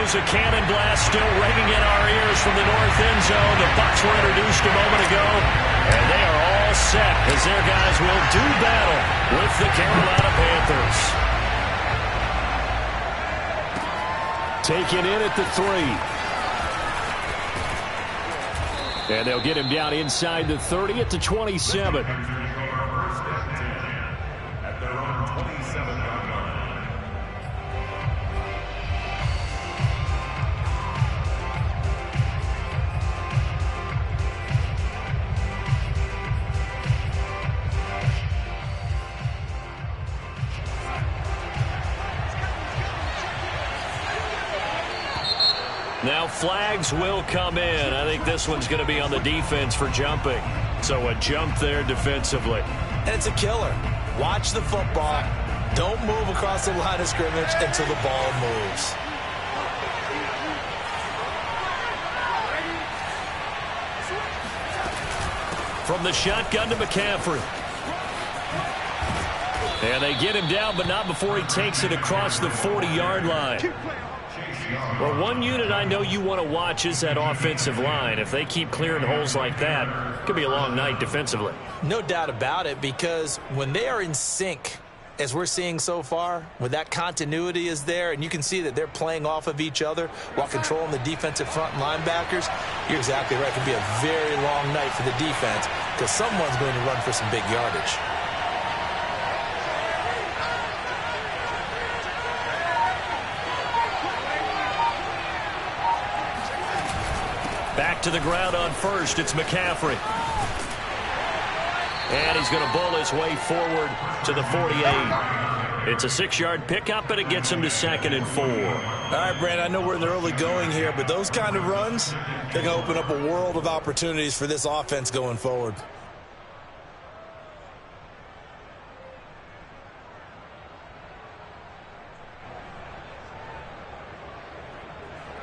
goes a cannon blast, still ringing in our ears from the north end zone. The Bucs were introduced a moment ago, and they are all set as their guys will do battle with the Carolina Panthers. Taken in at the 3. And they'll get him down inside the 30 at the 27. Now flags will come in. I think this one's going to be on the defense for jumping. So a jump there defensively. And it's a killer. Watch the football. Don't move across the line of scrimmage until the ball moves. From the shotgun to McCaffrey. And they get him down, but not before he takes it across the 40-yard line. Well, one unit I know you want to watch is that offensive line. If they keep clearing holes like that, it could be a long night defensively. No doubt about it, because when they are in sync, as we're seeing so far, when that continuity is there, and you can see that they're playing off of each other while controlling the defensive front linebackers, you're exactly right. It could be a very long night for the defense because someone's going to run for some big yardage. Back to the ground on first. It's McCaffrey. And he's going to bull his way forward to the 48. It's a 6-yard pickup, and it gets him to 2nd and 4. All right, Brandon, I know we're in the early going here, but those kind of runs, they're going to open up a world of opportunities for this offense going forward.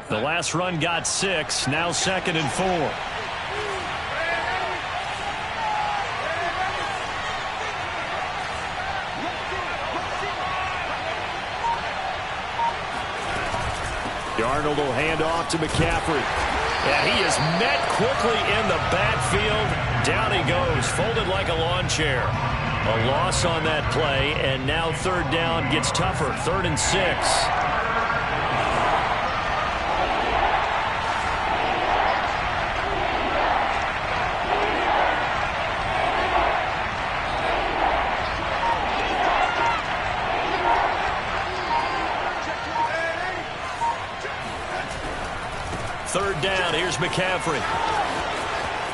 The last run got 6, now 2nd and 4. Darnold will hand off to McCaffrey. And he is met quickly in the backfield. Down he goes, folded like a lawn chair. A loss on that play, and now 3rd down gets tougher, 3rd and 6. Third down, here's McCaffrey.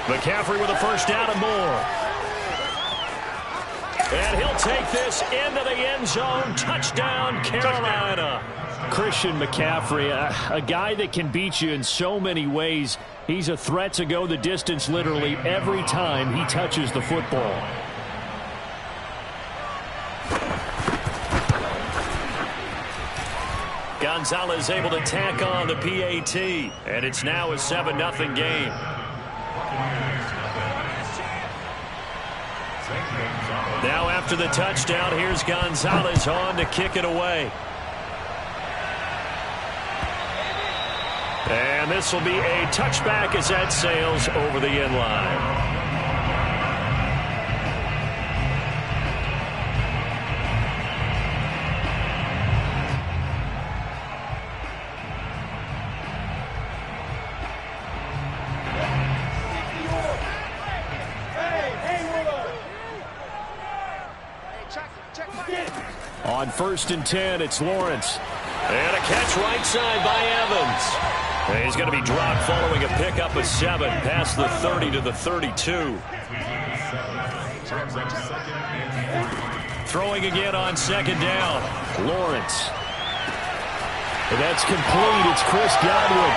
McCaffrey with a 1st down and more. And he'll take this into the end zone. Touchdown, Carolina. Christian McCaffrey, a guy that can beat you in so many ways. He's a threat to go the distance literally every time he touches the football. Gonzalez able to tack on the PAT, and it's now a 7-0 game. Now after the touchdown, here's Gonzalez on to kick it away. And this will be a touchback as that sails over the end line. On 1st and 10, it's Lawrence. And a catch right side by Evans. And he's going to be dropped following a pickup of 7 past the 30 to the 32. Throwing again on 2nd down. Lawrence. And that's complete. It's Chris Godwin.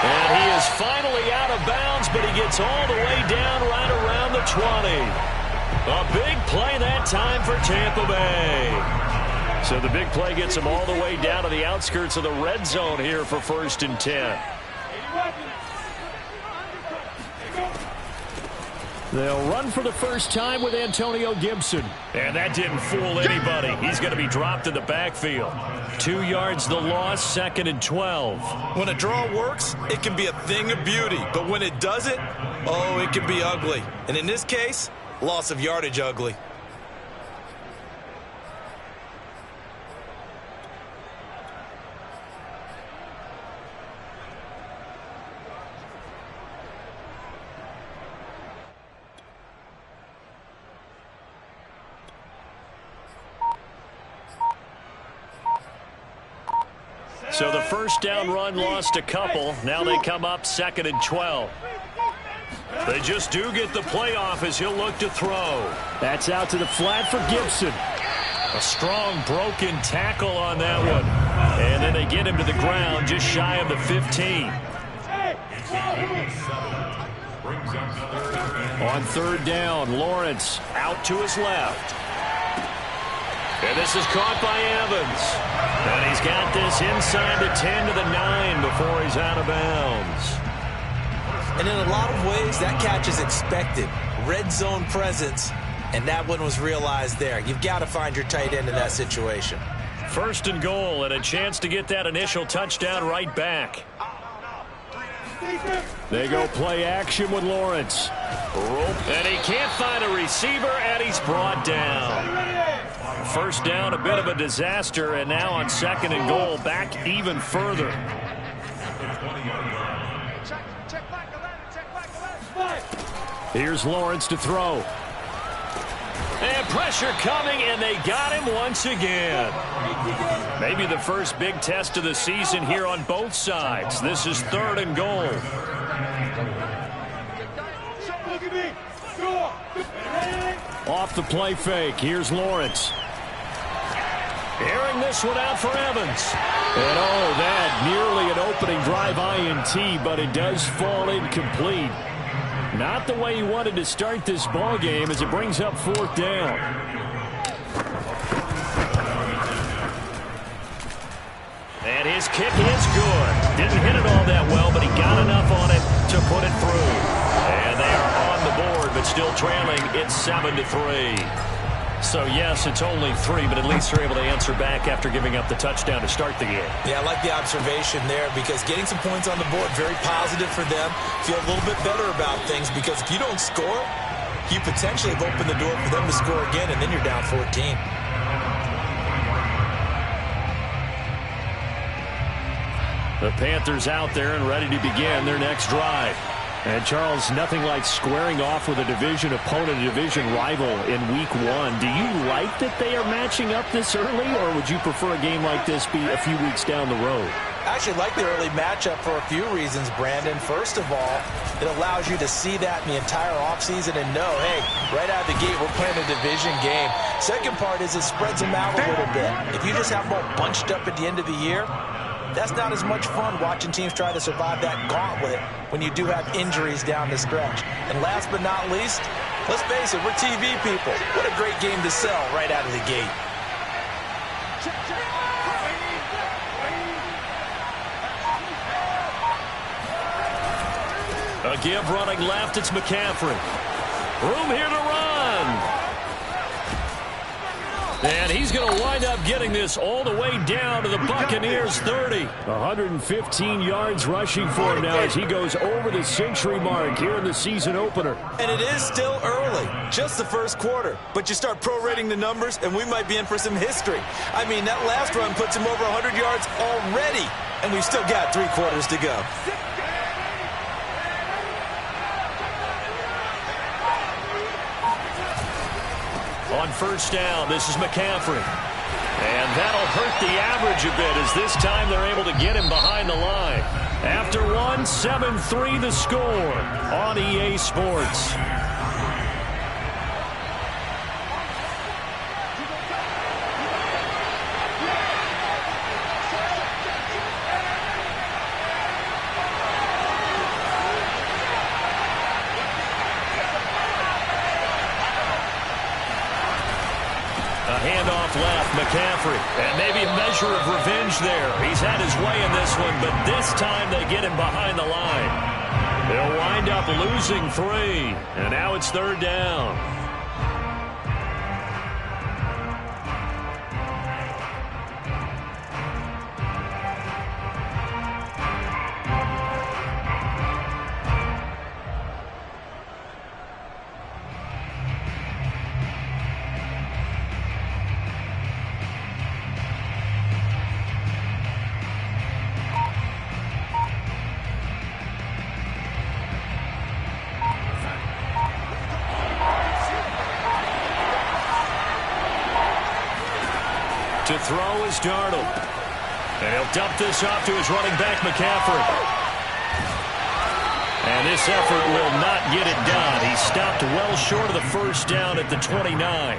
And he is finally out of bounds, but he gets all the way down right around the 20. A big play that time for Tampa Bay. So the big play gets him all the way down to the outskirts of the red zone here for 1st and 10. They'll run for the first time with Antonio Gibson. And that didn't fool anybody. He's going to be dropped in the backfield. 2 yards the loss, 2nd and 12. When a draw works, it can be a thing of beauty. But when it doesn't, oh, it can be ugly. And in this case, loss of yardage ugly. So the first down run lost a couple. Now they come up 2nd and 12. They just do get the play off as he'll look to throw. That's out to the flat for Gibson. A strong broken tackle on that one. And then they get him to the ground just shy of the 15. On 3rd down, Lawrence out to his left. And this is caught by Evans. And he's got this inside the 10 to the 9 before he's out of bounds. And in a lot of ways, that catch is expected. Red zone presence, and that one was realized there. You've got to find your tight end in that situation. 1st and goal, and a chance to get that initial touchdown right back. They go play action with Lawrence. And he can't find a receiver, and he's brought down. 1st down, a bit of a disaster, and now on 2nd and goal, back even further. Here's Lawrence to throw. And pressure coming, and they got him once again. Maybe the first big test of the season here on both sides. This is 3rd and goal. Off the play fake. Here's Lawrence. Airing this one out for Evans. And oh, that nearly an opening drive INT, but it does fall incomplete. Not the way he wanted to start this ball game as it brings up 4th down. And his kick is good. Didn't hit it all that well, but he got enough on it to put it through. And they are on the board, but still trailing. It's 7-3. So, yes, it's only 3, but at least they're able to answer back after giving up the touchdown to start the game. Yeah, I like the observation there because getting some points on the board, very positive for them. Feel a little bit better about things because if you don't score, you potentially have opened the door for them to score again, and then you're down 14. The Panthers out there and ready to begin their next drive. And, Charles, nothing like squaring off with a division opponent, a division rival in Week 1. Do you like that they are matching up this early, or would you prefer a game like this be a few weeks down the road? I actually like the early matchup for a few reasons, Brandon. First of all, it allows you to see that in the entire offseason and know, hey, right out of the gate, we're playing a division game. Second part is it spreads them out a little bit. If you just have them all bunched up at the end of the year, that's not as much fun watching teams try to survive that gauntlet when you do have injuries down the stretch. And last but not least, let's face it, we're TV people. What a great game to sell right out of the gate. A give running left, it's McCaffrey. Room here to run. And he's going to wind up getting this all the way down to the Buccaneers 30. 115 yards rushing for him now as he goes over the century mark here in the season opener. And it is still early, just the first quarter. But you start prorating the numbers, and we might be in for some history. I mean, that last run puts him over 100 yards already, and we've still got 3 quarters to go. On 1st down, this is McCaffrey. And that'll hurt the average a bit as this time they're able to get him behind the line. After 7-3 the score on EA Sports. Handoff left, McCaffrey. And maybe a measure of revenge there. He's had his way in this one, but this time they get him behind the line. They'll wind up losing 3, and now it's 3rd down. To throw is Darnold. And he'll dump this off to his running back, McCaffrey. And this effort will not get it done. He stopped well short of the 1st down at the 29.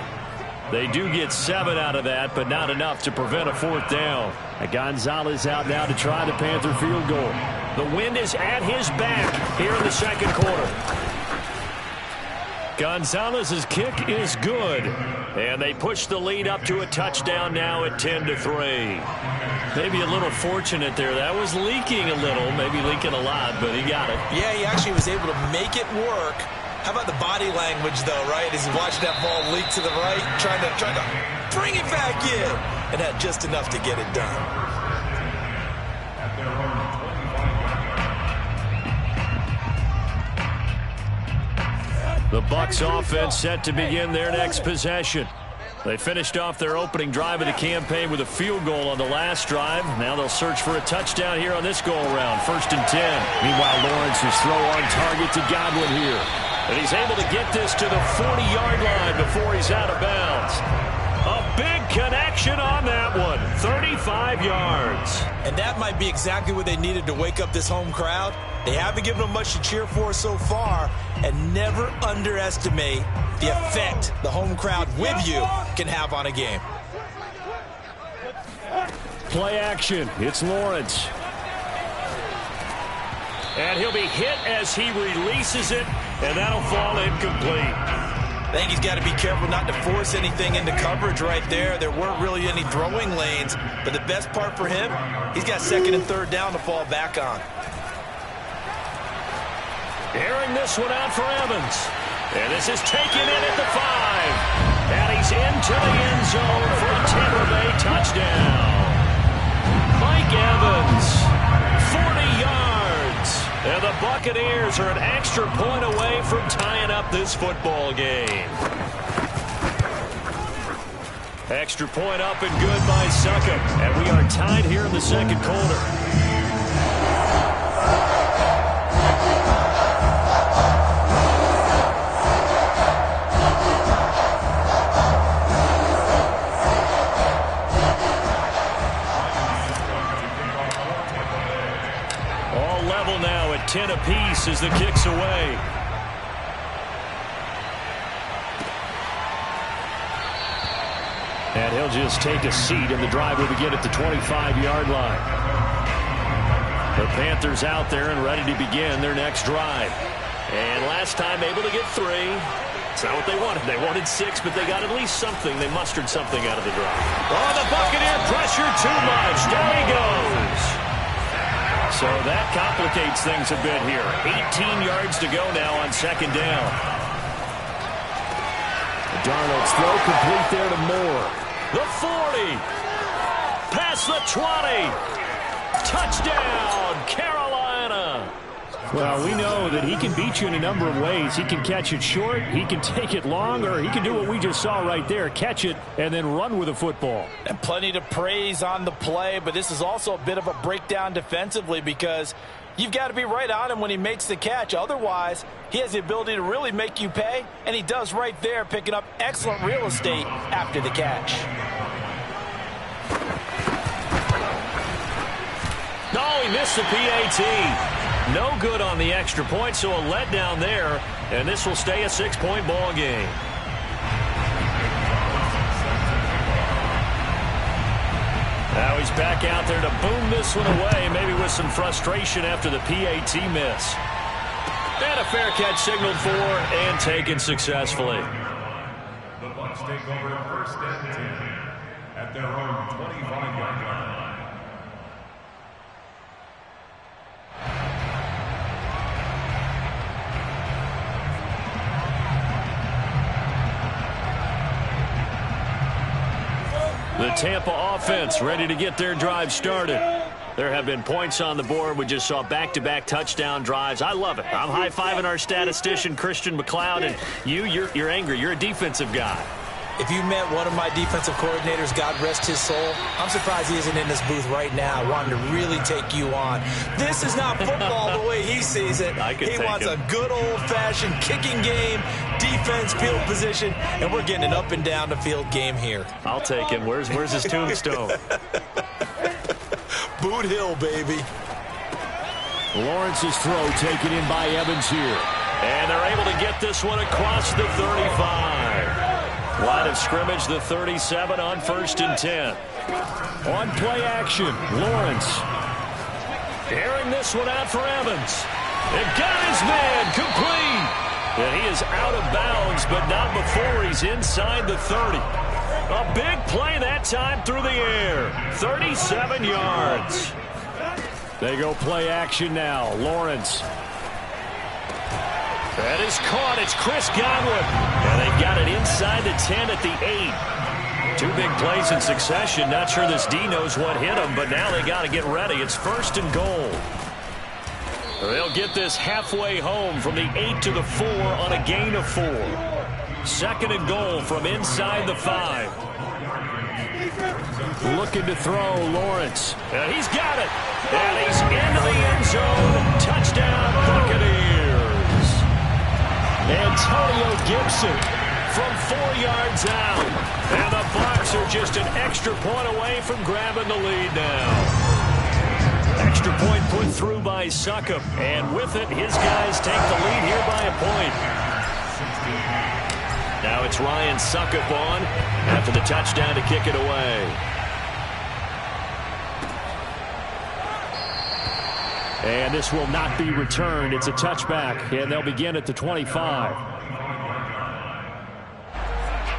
They do get 7 out of that, but not enough to prevent a 4th down. And Gonzalez out now to try the Panther field goal. The wind is at his back here in the 2nd quarter. Gonzalez's kick is good. And they push the lead up to a touchdown now at 10-3. Maybe a little fortunate there. That was leaking a little, maybe leaking a lot, but he got it. Yeah, he actually was able to make it work. How about the body language, though, right? As he watched that ball leak to the right, trying to bring it back in, and had just enough to get it done. The Bucs offense set to begin their next possession. They finished off their opening drive of the campaign with a field goal on the last drive. Now they'll search for a touchdown here on this go-around. 1st and 10. Meanwhile, Lawrence's throw on target to Godwin here. And he's able to get this to the 40-yard line before he's out of bounds. A big connection on that one. 35 yards. And that might be exactly what they needed to wake up this home crowd. They haven't given them much to cheer for so far, and never underestimate the effect the home crowd with you can have on a game. Play action. It's Lawrence. And he'll be hit as he releases it, and that'll fall incomplete. I think he's got to be careful not to force anything into coverage right there. There weren't really any throwing lanes, but the best part for him, he's got 2nd and 3rd down to fall back on. Airing this one out for Evans. And this is taken in at the 5. And he's into the end zone for a Tampa Bay touchdown. Mike Evans, 40 yards. And the Buccaneers are an extra point away from tying up this football game. Extra point up and good by Succop. And we are tied here in the 2nd quarter. Now at 10 apiece as the kick's away. And he'll just take a seat, and the drive will begin at the 25-yard line. The Panthers out there and ready to begin their next drive. And last time able to get 3. It's not what they wanted. They wanted 6, but they got at least something. They mustered something out of the drive. Oh, the Buccaneer pressure too much. Down he goes. So that complicates things a bit here. 18 yards to go now on 2nd down. Darnold's throw complete there to Moore. The 40. Past the 20. Touchdown, Carolina. Well, we know that he can beat you in a number of ways. He can catch it short, he can take it long, or he can do what we just saw right there, catch it and then run with the football. And plenty to praise on the play, but this is also a bit of a breakdown defensively because you've got to be right on him when he makes the catch. Otherwise, he has the ability to really make you pay, and he does right there, picking up excellent real estate after the catch. No, he missed the PAT. No good on the extra point, so a letdown there, and this will stay a 6-point ball game. Now he's back out there to boom this one away, maybe with some frustration after the PAT miss. And a fair catch signaled for and taken successfully. The Bucs take over 1st and 10 at their own 25-yard line. Tampa offense ready to get their drive started. There have been points on the board. We just saw back-to-back touchdown drives. I love it. I'm high-fiving our statistician, Christian McLeod, and you're angry. You're a defensive guy. If you met one of my defensive coordinators, God rest his soul, I'm surprised he isn't in this booth right now wanting to really take you on. This is not football the way he sees it. He wants a good old-fashioned kicking game, defense, field position, and we're getting an up-and-down-the-field game here. I'll take him. Where's his tombstone? Boot Hill, baby. Lawrence's throw taken in by Evans here. And they're able to get this one across the 35. Line of scrimmage, the 37 on 1st and 10. On play action, Lawrence. Airing this one out for Evans. It got his man complete. And he is out of bounds, but not before he's inside the 30. A big play that time through the air. 37 yards. They go play action now. Lawrence. That is caught. It's Chris Godwin. And they've got it inside the 10 at the 8. Two big plays in succession. Not sure this D knows what hit him, but now they got to get ready. It's 1st and goal. They'll get this halfway home from the 8 to the 4 on a gain of 4. 2nd and goal from inside the 5. Looking to throw, Lawrence. And he's got it. And he's into the end zone. Touchdown, Buccaneers. Antonio Gibson from 4 yards out. And the Bucs are just an extra point away from grabbing the lead now. Extra point put through by Succop. And with it, his guys take the lead here by a point. Now it's Ryan Succop on after the touchdown to kick it away. And this will not be returned. It's a touchback, and they'll begin at the 25.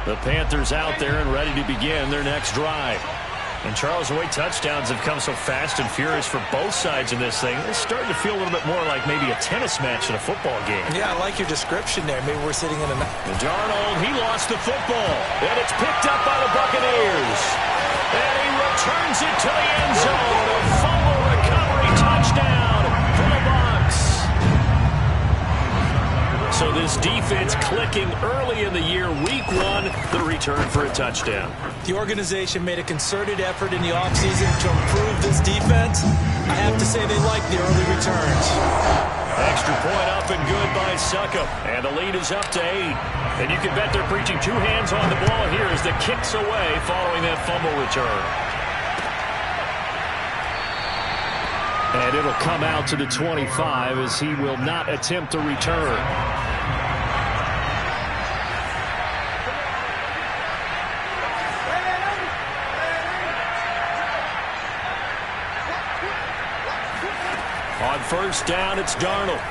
The Panthers out there and ready to begin their next drive. And Charles, the way touchdowns have come so fast and furious for both sides in this thing, it's starting to feel a little bit more like maybe a tennis match in a football game. Yeah, I like your description there. Maybe we're sitting in a... Darnold, he lost the football. And it's picked up by the Buccaneers. And he returns it to the end zone. A fumble recovery touchdown for the Bucs. So this defense clicking early in the year, week 1, the return for a touchdown. The organization made a concerted effort in the offseason to improve this defense. I have to say they like the early returns. Extra point up and good by Succop. And the lead is up to 8. And you can bet they're preaching 2 hands on the ball here as the kick's away following that fumble return. And it'll come out to the 25 as he will not attempt a return. On 1st down, it's Darnold.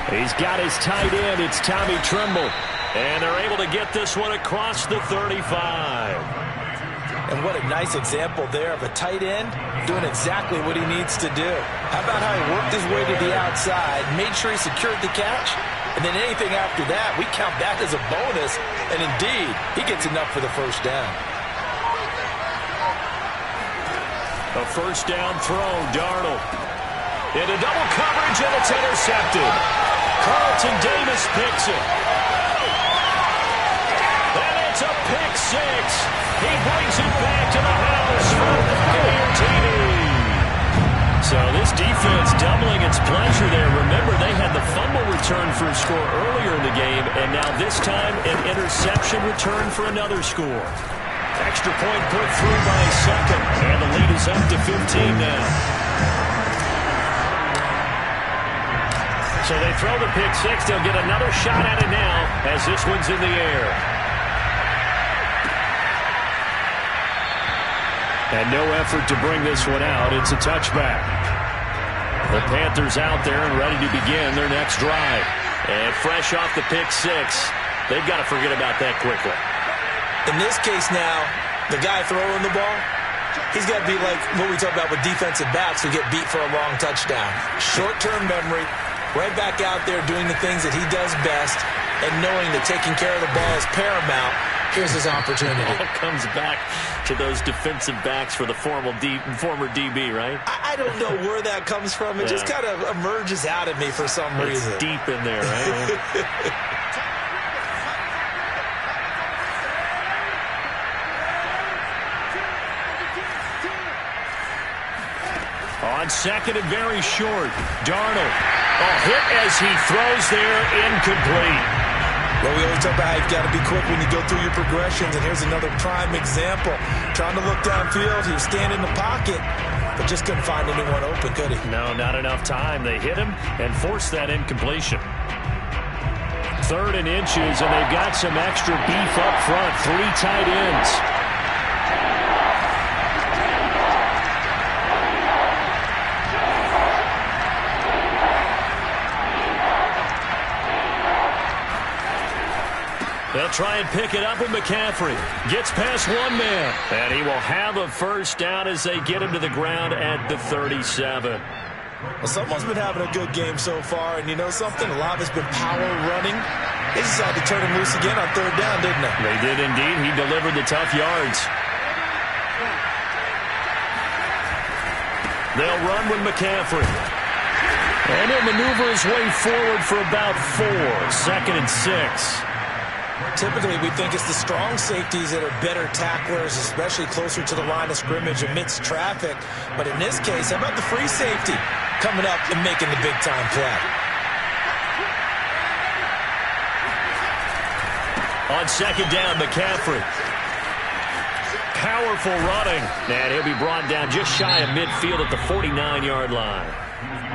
He's got his tight end. It's Tommy Tremble. And they're able to get this one across the 35. And what a nice example there of a tight end doing exactly what he needs to do. How about how he worked his way to the outside, made sure he secured the catch, and then anything after that, we count that as a bonus. And indeed, he gets enough for the 1st down. A 1st down throw, Darnold. Into double coverage, and it's intercepted. Carlton Davis picks it. And it's a pick 6. He brings it back to the house for Buccaneer TV. So this defense doubling its pleasure there. Remember, they had the fumble return for a score earlier in the game, and now this time an interception return for another score. Extra point put through by Succop, and the lead is up to 15 now. So they throw the pick 6. They'll get another shot at it now as this one's in the air. And no effort to bring this one out. It's a touchback. The Panthers out there and ready to begin their next drive. And fresh off the pick 6, they've got to forget about that quickly. In this case now, the guy throwing the ball, he's got to be like what we talk about with defensive backs who get beat for a long touchdown. Short-term memory, right back out there doing the things that he does best, and knowing that taking care of the ball is paramount Here's his opportunity. It all comes back to those defensive backs for the former DB, right? I don't know where that comes from. It just kind of emerges out of me for some reason. It's deep in there, right? On second and very short, Darnold. A hit as he throws there, incomplete. Well, we always talk about how you've got to be quick when you go through your progressions, and here's another prime example. Trying to look downfield, he was standing in the pocket, but just couldn't find anyone open, could he? No, not enough time. They hit him and forced that incompletion. 3rd and inches, and they've got some extra beef up front. 3 tight ends. They'll try and pick it up with McCaffrey. Gets past one man. And he will have a first down as they get him to the ground at the 37. Well, someone's been having a good game so far, and you know something? A lot of it's been power running. They decided to turn him loose again on 3rd down, didn't they? They did indeed. He delivered the tough yards. They'll run with McCaffrey. And he'll maneuver his way forward for about 4. 2nd and 6. Typically, we think it's the strong safeties that are better tacklers, especially closer to the line of scrimmage amidst traffic. But in this case, how about the free safety coming up and making the big-time play? On 2nd down, McCaffrey. Powerful running. And he'll be brought down just shy of midfield at the 49-yard line.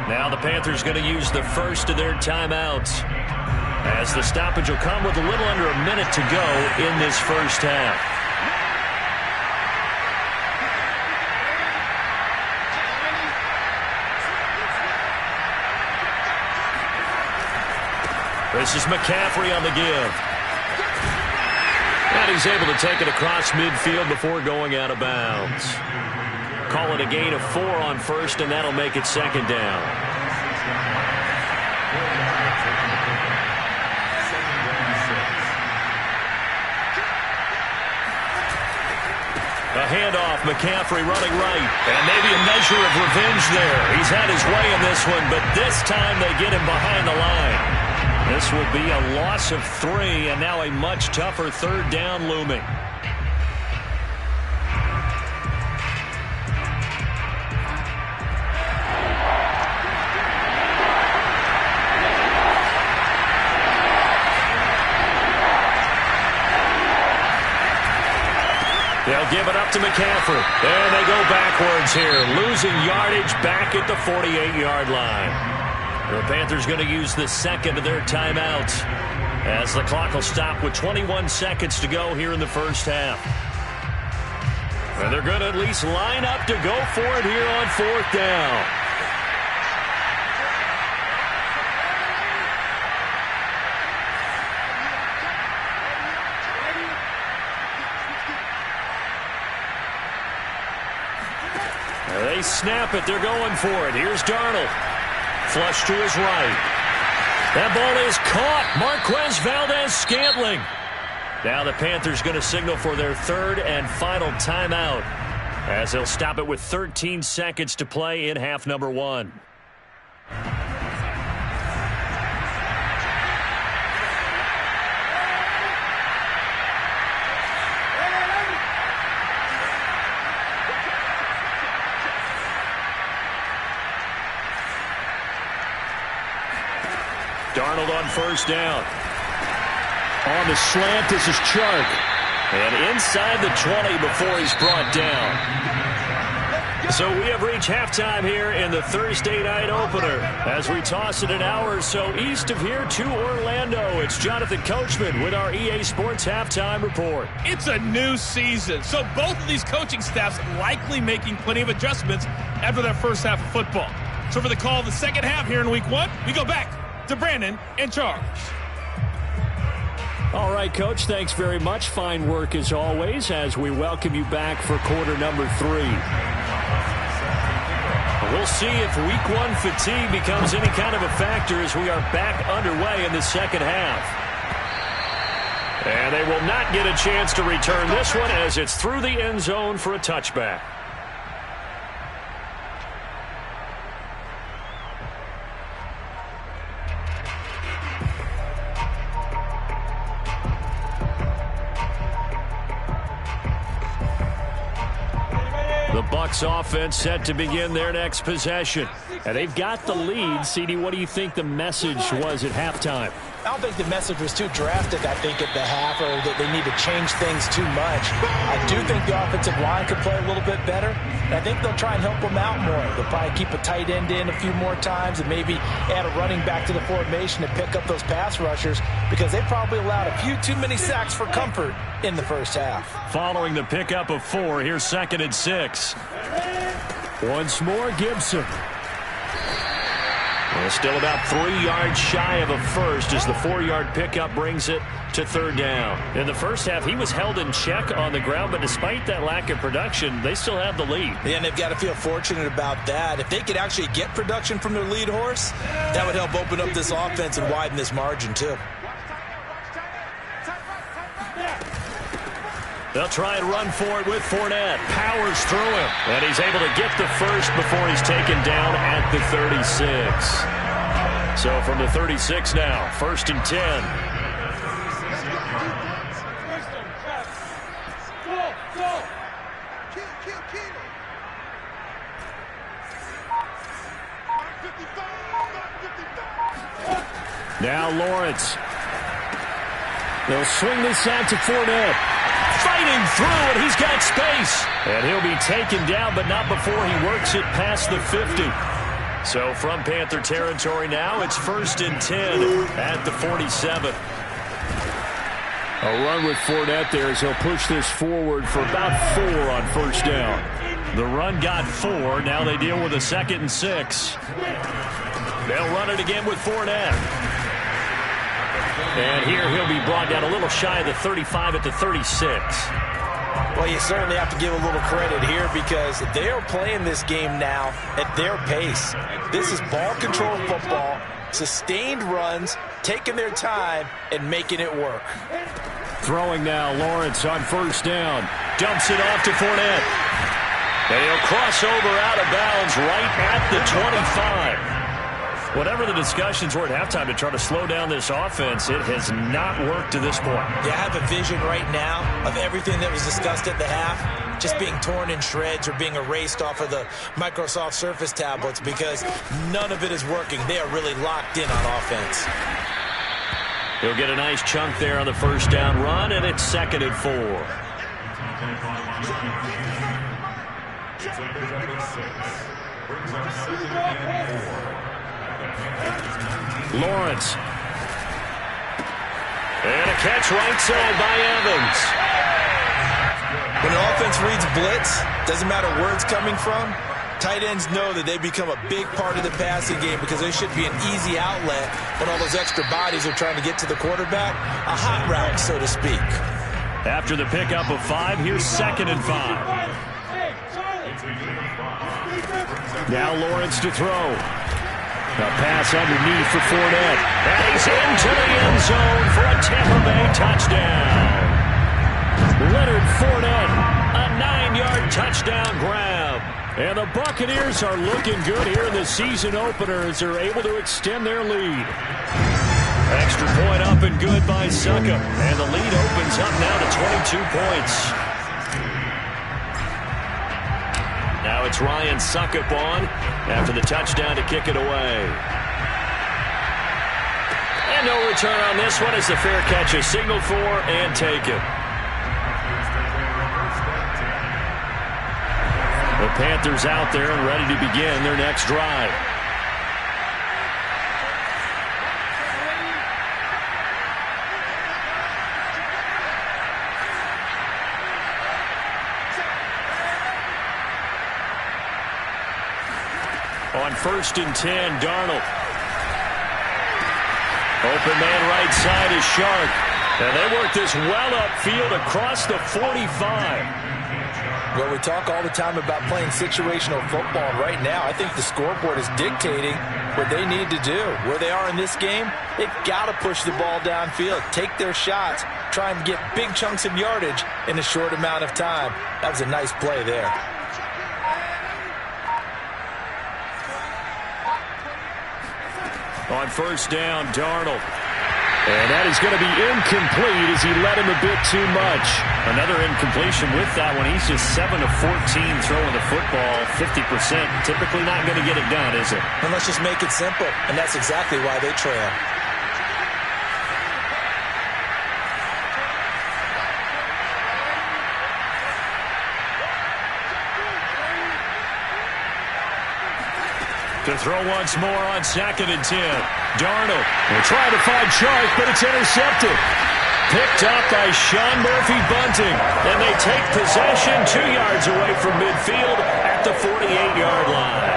Now the Panthers going to use the first of their timeouts, as the stoppage will come with a little under a minute to go in this first half. This is McCaffrey on the give. And he's able to take it across midfield before going out of bounds. Call it a gain of 4 on first, and that'll make it 2nd down. A handoff, McCaffrey running right. And maybe a measure of revenge there. He's had his way in this one, but this time they get him behind the line. This will be a loss of 3, and now a much tougher 3rd down looming. They'll give it up to McCaffrey. And they go backwards here, losing yardage back at the 48-yard line. The Panthers going to use the second of their timeouts, as the clock will stop with 21 seconds to go here in the first half. And they're going to at least line up to go for it here on 4th down. They snap it. They're going for it. Here's Darnold. Flush to his right. That ball is caught. Marquez Valdez-Scantling. Now the Panthers going to signal for their 3rd and final timeout, as they'll stop it with 13 seconds to play in half number 1. Darnold on 1st down. On the slant, this is Chark. And inside the 20 before he's brought down. So we have reached halftime here in the Thursday night opener, as we toss it an hour or so east of here to Orlando. It's Jonathan Coachman with our EA Sports Halftime Report. It's a new season, so both of these coaching staffs likely making plenty of adjustments after that first half of football. So for the call of the second half here in week 1, we go back to Brandon in charge. All right, Coach, thanks very much. Fine work as always, as we welcome you back for quarter number 3. We'll see if week 1 fatigue becomes any kind of a factor as we are back underway in the second half. And they will not get a chance to return this one as it's through the end zone for a touchback. The Bucs offense set to begin their next possession. And they've got the lead. CD, what do you think the message was at halftime? I don't think the message was too drastic, I think, at the half, or that they need to change things too much. I do think the offensive line could play a little bit better. And I think they'll try and help them out more. They'll probably keep a tight end in a few more times and maybe add a running back to the formation to pick up those pass rushers, because they probably allowed a few too many sacks for comfort in the first half. Following the pickup of 4, here's 2nd and 6. Once more, Gibson. Well, still about 3 yards shy of a first as the 4-yard pickup brings it to 3rd down. In the first half, he was held in check on the ground, but despite that lack of production, they still have the lead. Yeah, and they've got to feel fortunate about that. If they could actually get production from their lead horse, that would help open up this offense and widen this margin, too. They'll try and run for it with Fournette. Powers through him. And he's able to get the first before he's taken down at the 36. So from the 36 now, 1st and 10. Now Lawrence. They'll swing this out to Fournette. Fighting through, and he's got space. And he'll be taken down, but not before he works it past the 50. So from Panther territory now, it's 1st and 10 at the 47. A run with Fournette there as he'll push this forward for about 4 on 1st down. The run got 4. Now they deal with a 2nd and 6. They'll run it again with Fournette. And here he'll be brought down a little shy of the 35 at the 36. Well, you certainly have to give a little credit here because they're playing this game now at their pace. This is ball control football, sustained runs, taking their time, and making it work. Throwing now, Lawrence on 1st down. Dumps it off to Fournette. And he'll cross over out of bounds right at the 25. Whatever the discussions were at halftime to try to slow down this offense, it has not worked to this point. Yeah, I have a vision right now of everything that was discussed at the half just being torn in shreds or being erased off of the Microsoft Surface tablets because none of it is working. They are really locked in on offense. He'll get a nice chunk there on the 1st down run, and it's 2nd and 4. Lawrence. And a catch right side by Evans. When an offense reads blitz, doesn't matter where it's coming from, tight ends know that they become a big part of the passing game because there should be an easy outlet when all those extra bodies are trying to get to the quarterback. A hot route, so to speak. After the pickup of 5, here's 2nd and 5. Now Lawrence to throw. A pass underneath for Fournette. And he's into the end zone for a Tampa Bay touchdown. Leonard Fournette, a 9-yard touchdown grab. And the Buccaneers are looking good here in the season opener as they're able to extend their lead. Extra point up and good by Suckup. And the lead opens up now to 22 points. Now it's Ryan Suckup on after the touchdown to kick it away. And no return on this one as the fair catch is signaled for and taken. The Panthers out there and ready to begin their next drive. On 1st and 10, Darnold. Open man right side is Shark. And they work this well upfield across the 45. Well, we talk all the time about playing situational football. Right now, I think the scoreboard is dictating what they need to do. Where they are in this game, they've got to push the ball downfield, take their shots, try and get big chunks of yardage in a short amount of time. That was a nice play there. On first down, Darnold. And that is going to be incomplete as he led him a bit too much. Another incompletion with that one. He's just 7 of 14 throwing the football, 50%. Typically not going to get it done, is it? And let's just make it simple, and that's exactly why they trail. To throw once more on 2nd and 10. Darnold will try to find Chark, but it's intercepted. Picked up by Sean Murphy-Bunting. And they take possession 2 yards away from midfield at the 48-yard line.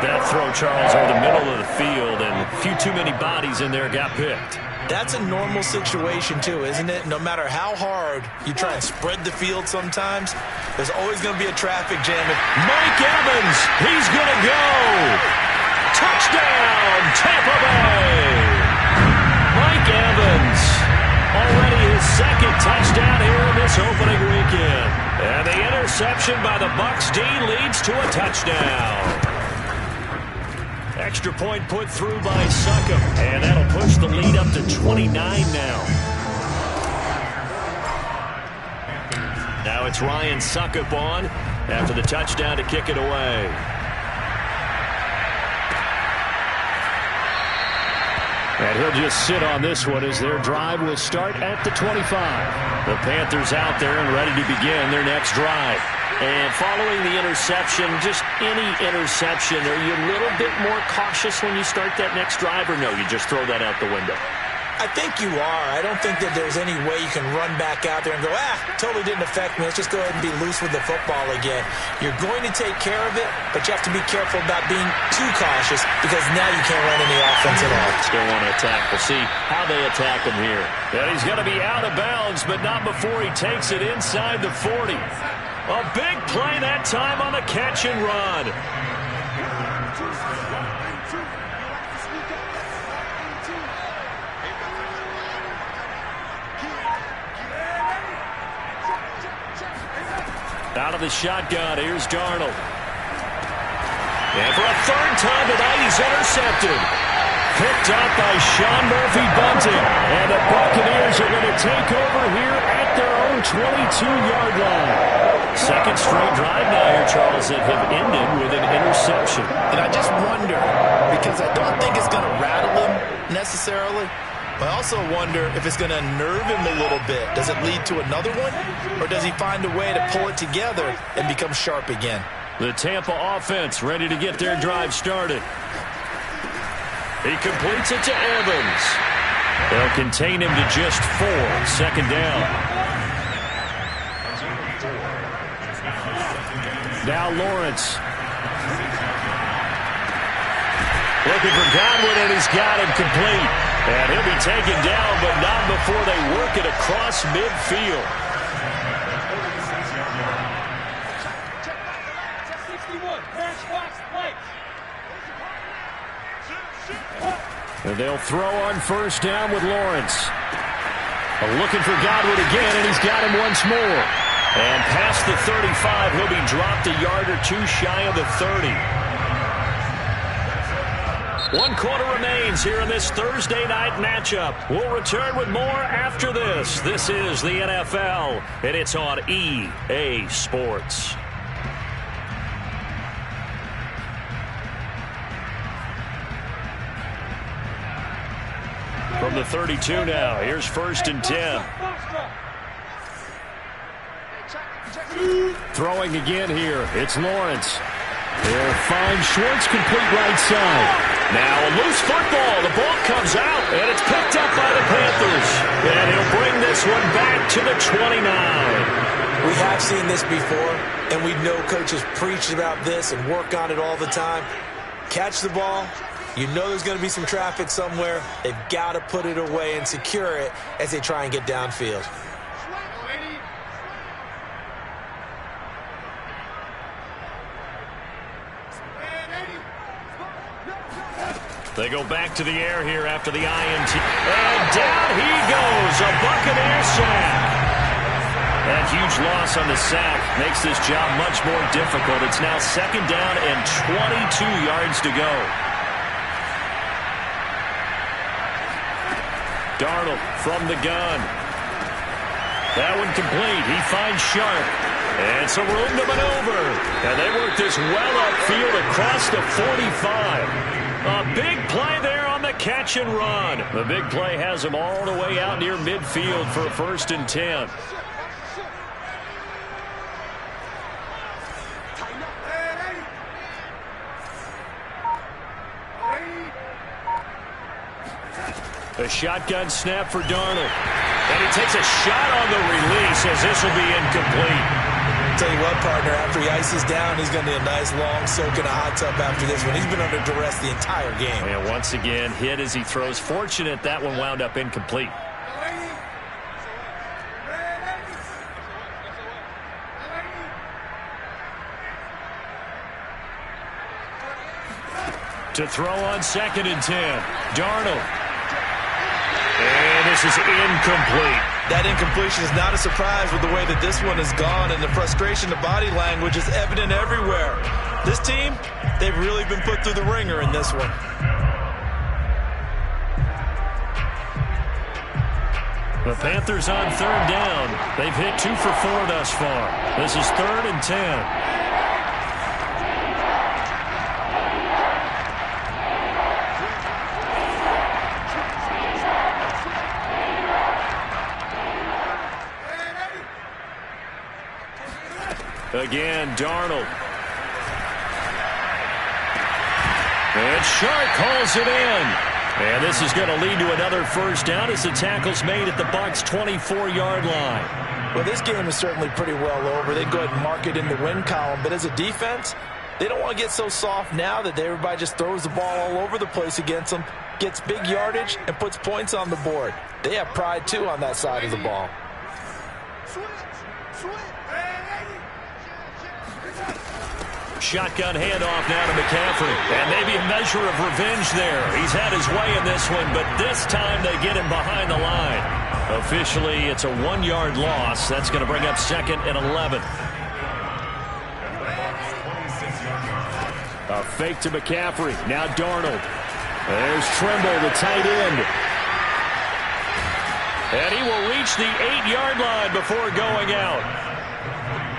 That throw, Charles, over the middle of the field, and a few too many bodies in there got picked. That's a normal situation, too, isn't it? No matter how hard you try and spread the field sometimes, there's always going to be a traffic jam. Mike Evans, he's going to go. Touchdown, Tampa Bay. Mike Evans, already his 2nd touchdown here in this opening weekend. And the interception by the Bucs D leads to a touchdown. Extra point put through by Succop, and that'll push the lead up to 29 now. Now it's Ryan Succop on after the touchdown to kick it away. And he'll just sit on this one as their drive will start at the 25. The Panthers out there and ready to begin their next drive. And following the interception, just any interception, are you a little bit more cautious when you start that next drive, or no, you just throw that out the window? I think you are. I don't think that there's any way you can run back out there and go, totally didn't affect me. Let's just go ahead and be loose with the football again. You're going to take care of it, but you have to be careful about being too cautious because now you can't run any offense at all. Still want to attack. We'll see how they attack him here. And he's going to be out of bounds, but not before he takes it inside the 40. A big play that time on the catch and run. Out of the shotgun, here's Darnold. And for a 3rd time tonight, he's intercepted. Picked up by Sean Murphy-Bunting. And the Buccaneers are going to take over here at their own 22-yard line. 2nd straight drive now here, Charles, that have ended with an interception. And I just wonder, because I don't think it's going to rattle him necessarily, but I also wonder if it's going to nerve him a little bit. Does it lead to another one? Or does he find a way to pull it together and become sharp again? The Tampa offense ready to get their drive started. He completes it to Evans. They'll contain him to just 4. 2nd down. Now Lawrence. Looking for Godwin, and he's got him complete. And he'll be taken down, but not before they work it across midfield. And they'll throw on 1st down with Lawrence. Looking for Godwin again, and he's got him once more. And past the 35, he'll be dropped a yard or 2 shy of the 30. 1 quarter remains here in this Thursday night matchup. We'll return with more after this. This is the NFL, and it's on EA Sports. From the 32 now, here's 1st and 10. Throwing again here, it's Lawrence. They'll find Schwartz, complete right side. Now a loose football, the ball comes out, and it's picked up by the Panthers. And he'll bring this one back to the 29. We have seen this before, and we know coaches preach about this and work on it all the time. Catch the ball. You know there's going to be some traffic somewhere. They've got to put it away and secure it as they try and get downfield. They go back to the air here after the INT. And down he goes. A Buccaneers sack. That huge loss on the sack makes this job much more difficult. It's now 2nd down and 22 yards to go. Darnold from the gun. That one complete. He finds Sharp. And some room to maneuver. And they work this well upfield across the 45. A big play there on the catch and run. The big play has him all the way out near midfield for 1st and 10. A shotgun snap for Darnold. And he takes a shot on the release as this will be incomplete. Tell you what, partner, after he ices down, he's going to need a nice long soak in a hot tub after this one. He's been under duress the entire game. And once again, hit as he throws. Fortunate that one wound up incomplete. To throw on 2nd and 10. Darnold. And this is incomplete. That incompletion is not a surprise with the way that this one has gone, and the frustration, the body language is evident everywhere. This team, they've really been put through the ringer in this one. The Panthers on 3rd down. They've hit 2 for 4 thus far. This is 3rd and 10. Again, Darnold. And Sharp calls it in. And this is going to lead to another 1st down as the tackle's made at the Bucs' 24-yard line. Well, this game is certainly pretty well over. They go ahead and mark it in the win column. But as a defense, they don't want to get so soft now that everybody just throws the ball all over the place against them, gets big yardage, and puts points on the board. They have pride, too, on that side of the ball. Shotgun handoff now to McCaffrey. And maybe a measure of revenge there. He's had his way in this one, but this time they get him behind the line. Officially, it's a 1-yard loss. That's going to bring up 2nd and 11. A fake to McCaffrey. Now Darnold. There's Trimble, the tight end. And he will reach the 8-yard line before going out.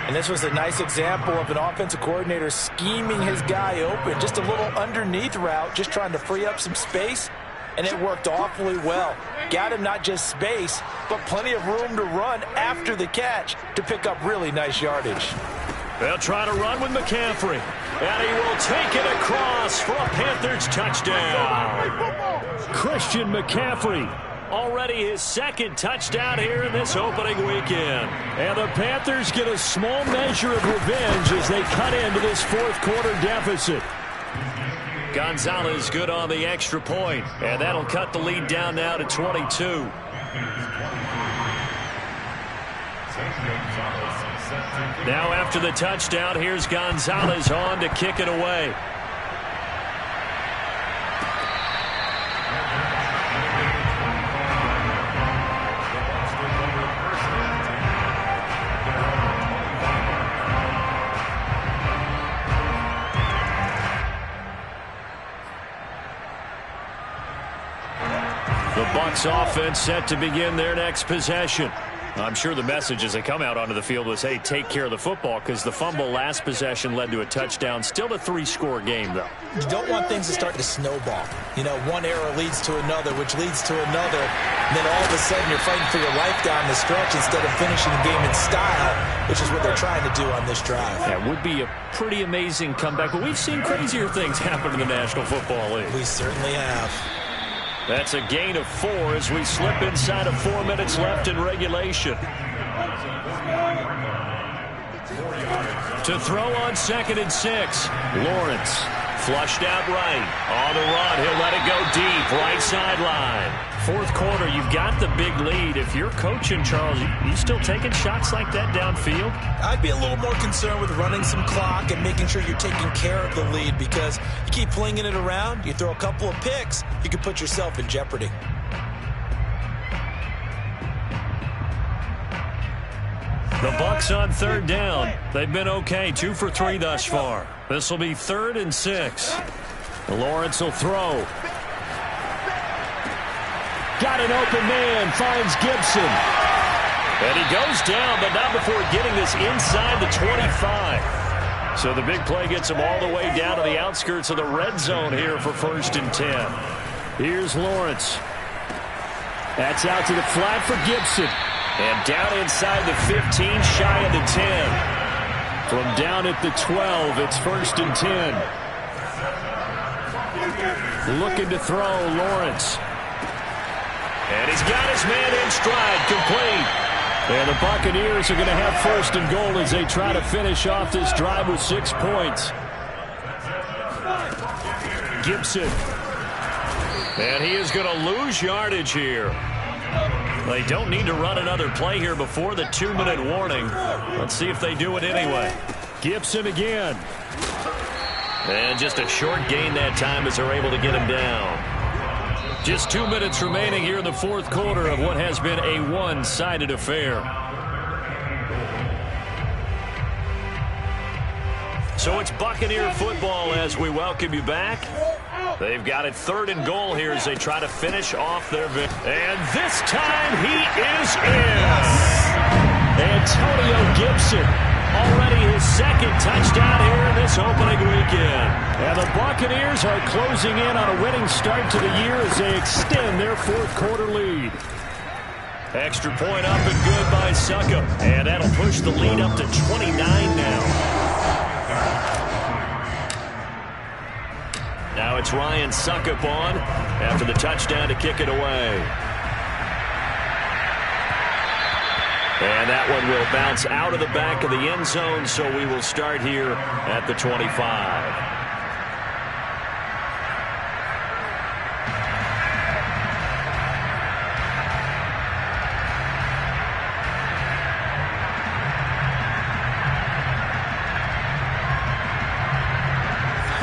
And this was a nice example of an offensive coordinator scheming his guy open. Just a little underneath route, just trying to free up some space, and it worked awfully well. Got him not just space, but plenty of room to run after the catch to pick up really nice yardage. They'll try to run with McCaffrey, and he will take it across for a Panthers touchdown. Christian McCaffrey. Already his 2nd touchdown here in this opening weekend. And the Panthers get a small measure of revenge as they cut into this 4th quarter deficit. Gonzalez good on the extra point, and that'll cut the lead down now to 22. Now after the touchdown, here's Gonzalez on to kick it away. The Bucs offense set to begin their next possession. I'm sure the message as they come out onto the field was, hey, take care of the football, because the fumble last possession led to a touchdown. Still a 3-score game, though. You don't want things to start to snowball. You know, one error leads to another, which leads to another. And then all of a sudden you're fighting for your life down the stretch instead of finishing the game in style, which is what they're trying to do on this drive. That would be a pretty amazing comeback, but we've seen crazier things happen in the National Football League. We certainly have. That's a gain of 4 as we slip inside of 4 minutes left in regulation. To throw on 2nd and 6. Lawrence Flushed out right. On the run, he'll let it go deep. Right sideline. Fourth quarter, you've got the big lead. If you're coaching, Charles, you still taking shots like that downfield? I'd be a little more concerned with running some clock and making sure you're taking care of the lead, because you keep flinging it around, you throw a couple of picks, you can put yourself in jeopardy. The Bucs on third down. They've been okay, 2 for 3 thus far. This will be 3rd and 6. Lawrence will throw. Got an open man, finds Gibson. And he goes down, but not before getting this inside the 25. So the big play gets him all the way down to the outskirts of the red zone here for 1st and 10. Here's Lawrence. That's out to the flat for Gibson. And down inside the 15, shy of the 10. From down at the 12, it's 1st and 10. Looking to throw, Lawrence. And he's got his man in stride, complete. And the Buccaneers are going to have 1st and goal as they try to finish off this drive with 6 points. Gibson. And he is going to lose yardage here. They don't need to run another play here before the 2-minute warning. Let's see if they do it anyway. Gibson again. And just a short gain that time as they're able to get him down. Just 2 minutes remaining here in the fourth quarter of what has been a one-sided affair. So it's Buccaneer football as we welcome you back. They've got it 3rd and goal here as they try to finish off their victory. And this time he is in. Antonio Gibson. Already his 2nd touchdown here in this opening weekend. And the Buccaneers are closing in on a winning start to the year as they extend their fourth quarter lead. Extra point up and good by Suckup. And that'll push the lead up to 29 now. Now it's Ryan Suckup on after the touchdown to kick it away. And that one will bounce out of the back of the end zone, so we will start here at the 25.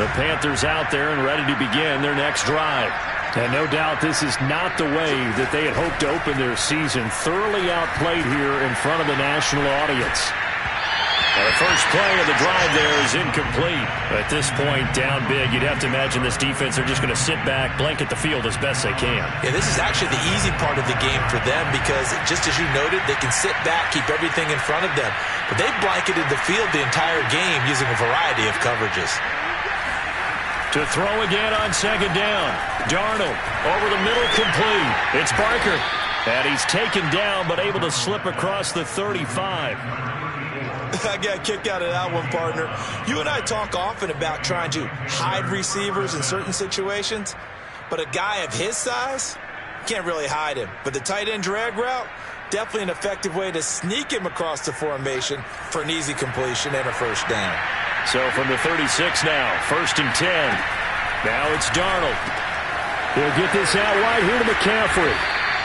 The Panthers out there and ready to begin their next drive. And no doubt this is not the way that they had hoped to open their season. Thoroughly outplayed here in front of the national audience. And the first play of the drive there is incomplete. At this point, down big, you'd have to imagine this defense are just going to sit back, blanket the field as best they can. Yeah, this is actually the easy part of the game for them because, just as you noted, they can sit back, keep everything in front of them. But they've blanketed the field the entire game using a variety of coverages. To throw again on 2nd down. Darnold over the middle, complete. It's Barker. And he's taken down but able to slip across the 35. I got a kick out of that one, partner. You and I talk often about trying to hide receivers in certain situations, but a guy of his size, can't really hide him. But the tight end drag route, definitely an effective way to sneak him across the formation for an easy completion and a 1st down. So from the 36 now, 1st and 10. Now it's Darnold. He'll get this out wide here to McCaffrey.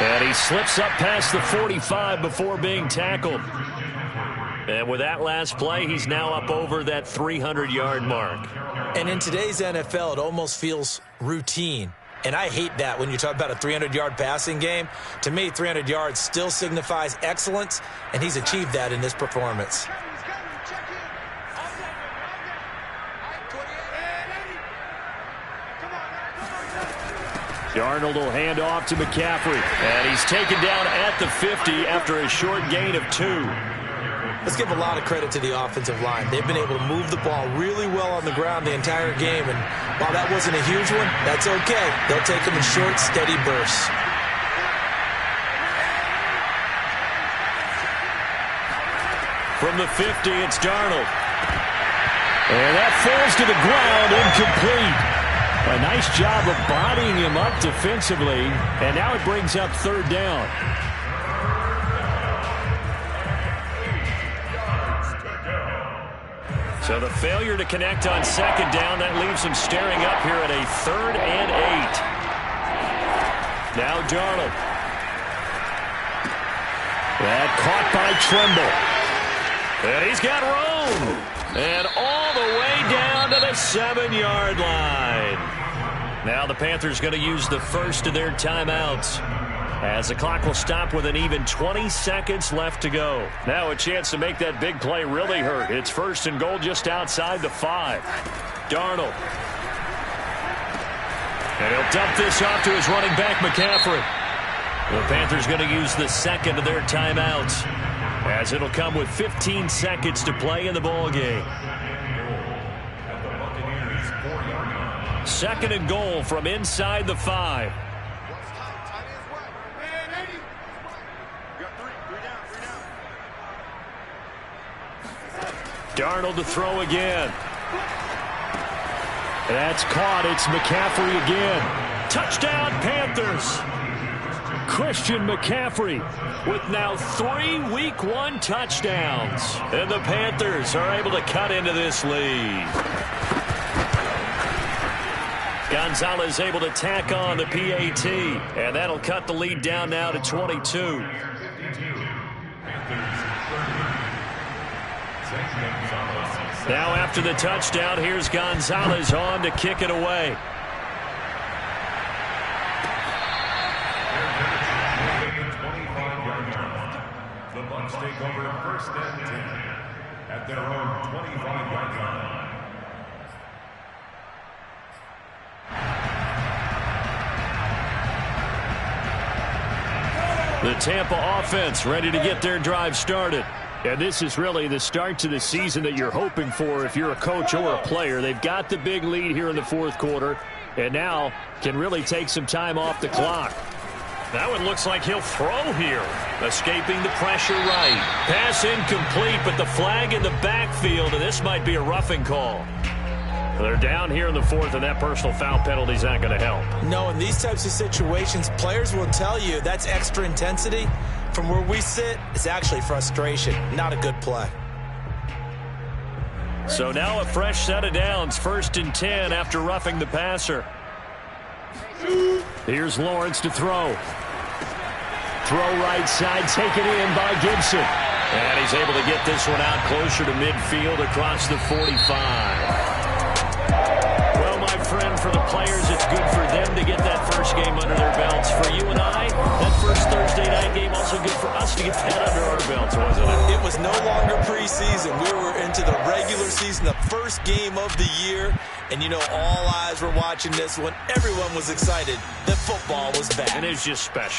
And he slips up past the 45 before being tackled. And with that last play, he's now up over that 300-yard mark. And in today's NFL, it almost feels routine. And I hate that when you talk about a 300-yard passing game. To me, 300 yards still signifies excellence, and he's achieved that in this performance. Darnold will hand off to McCaffrey. And he's taken down at the 50 after a short gain of 2. Let's give a lot of credit to the offensive line. They've been able to move the ball really well on the ground the entire game. And while that wasn't a huge one, that's okay. They'll take them in short, steady bursts. From the 50, it's Darnold. And that falls to the ground, incomplete. A nice job of bodying him up defensively, and now it brings up 3rd down. So the failure to connect on second down, that leaves them staring up here at a 3rd and 8. Now Darnold. That caught by Trimble. And he's got room. And all the way down to the 7-yard line. Now the Panthers going to use the first of their timeouts, as the clock will stop with an even 20 seconds left to go. Now a chance to make that big play really hurt. It's 1st and goal just outside the 5. Darnold. And he'll dump this off to his running back, McCaffrey. The Panthers going to use the second of their timeouts, as it'll come with 15 seconds to play in the ball game. 2nd and goal from inside the 5. Darnold to throw again. That's caught. It's McCaffrey again. Touchdown, Panthers. Christian McCaffrey with now 3 Week 1 touchdowns. And the Panthers are able to cut into this lead. Gonzalez able to tack on the PAT. And that'll cut the lead down now to 22. Now after the touchdown, here's Gonzalez on to kick it away. The Bucs take over 1st and 10 at their own 25-yard line. The Tampa offense ready to get their drive started. And this is really the start to the season that you're hoping for if you're a coach or a player. They've got the big lead here in the 4th quarter, and now can really take some time off the clock. That one looks like he'll throw here. Escaping the pressure right. Pass incomplete, but the flag in the backfield, and this might be a roughing call. They're down here in the 4th, and that personal foul penalty is not going to help. No, in these types of situations, players will tell you that's extra intensity. From where we sit, it's actually frustration. Not a good play. So now a fresh set of downs. 1st and 10 after roughing the passer. Here's Lawrence to throw. Throw right side, taken in by Gibson. And he's able to get this one out closer to midfield across the 45. Well, my friend, for the players, it's good for them to get that first game under their belts. For you and I, that first Thursday night game also good for us to get that under our belts, wasn't it? It was no longer preseason. We were into the regular season, the first game of the year. And, you know, all eyes were watching this when everyone was excited that football was back. And it's just special.